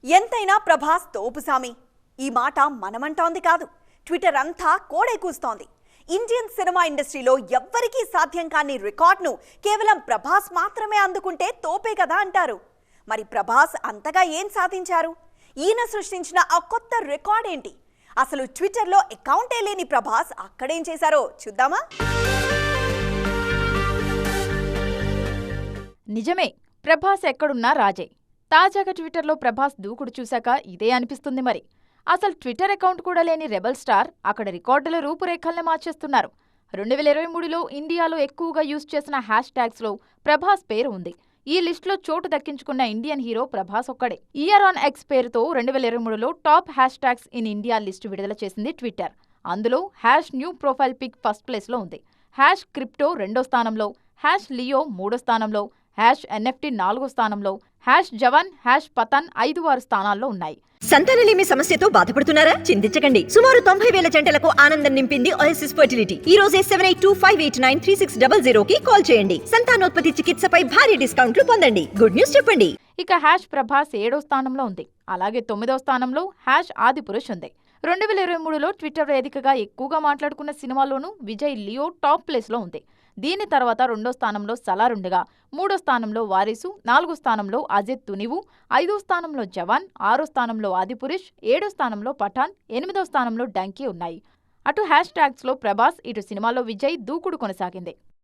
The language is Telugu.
ఎంతైనా ప్రభాస్ తోపుసామి. ఈ మాట మనమంటోంది కాదు, ట్విట్టర్ అంతా కోడే కూస్తోంది. ఇండియన్ సినిమా ఇండస్ట్రీలో ఎవ్వరికీ సాధ్యం కాని రికార్డ్ను కేవలం ప్రభాస్ మాత్రమే అందుకుంటే తోపే కదా అంటారు. మరి ప్రభాస్ అంతగా ఏం సాధించారు? ఈయన సృష్టించిన ఆ కొత్త రికార్డ్ ఏంటి? అసలు ట్విట్టర్లో అకౌంటే లేని ప్రభాస్ అక్కడేం చేశారో చూద్దామా? నిజమే, ప్రభాస్ ఎక్కడున్నా రాజే. తాజాగా ట్విట్టర్లో ప్రభాస్ దూకుడు చూశాక ఇదే అనిపిస్తుంది. మరి అసలు ట్విట్టర్ అకౌంట్ కూడా లేని రెబల్ స్టార్ అక్కడ రికార్డుల రూపురేఖల్ని మార్చేస్తున్నారు. 2023లో ఇండియాలో ఎక్కువగా యూజ్ చేసిన హ్యాష్ ట్యాగ్స్లో ప్రభాస్ పేరు ఉంది. ఈ లిస్టులో చోటు దక్కించుకున్న ఇండియన్ హీరో ప్రభాస్ ఒక్కడే. ఇయర్ ఆన్ ఎక్స్ పేరుతో 2023లో top hash tags in India list విడుదల చేసింది ట్విట్టర్. అందులో hash new profile pic first ప్లేస్లో ఉంది. హ్యాష్ క్రిప్టో 2వ స్థానంలో, హ్యాష్ లియో 3వ స్థానంలో, హ్యాష్ ఎన్ఎఫ్టీ 4వ స్థానంలో, హ్యాష్ జవాన్, హ్యాష్ పతన్ 5-6 స్థానాల్లో ఉన్నాయి. సంతానలేమి సమస్యతో బాధపడుతున్నారా? చింతించకండి. సుమారు 90,000 జంటలకు ఆనందం నింపింది ఓఎస్ఎస్ ఫర్టిలిటీ. ఈ రోజే 7825893600కి కాల్ చేయండి. సంతానోత్పత్తి చికిత్సపై భారీ డిస్కౌంట్లు పొందండి. గుడ్ న్యూస్ చెప్పండి. ఇక హ్యాష్ ప్రభాస్ 7వ స్థానంలో ఉంది. అలాగే 9వ స్థానంలో హ్యాష్ ఆదిపురుష్ ఉంది. 2023లో ట్విట్టర్ వేదికగా ఎక్కువగా మాట్లాడుకున్న సినిమాలోనూ విజయ్ లియో టాప్ ప్లేస్లో ఉంది. దీని తర్వాత 2వ స్థానంలో సలార్ ఉండగా, 3వ స్థానంలో వారిసు, 4వ స్థానంలో అజిత్ తునివు, 5వ స్థానంలో జవాన్, 6వ స్థానంలో ఆదిపురుష్, 7వ స్థానంలో పఠాన్, 8వ స్థానంలో డంకీ ఉన్నాయి. అటు హ్యాష్ ట్యాగ్స్లో ప్రభాస్, ఇటు సినిమాలో విజయ్ దూకుడు కొనసాగింది.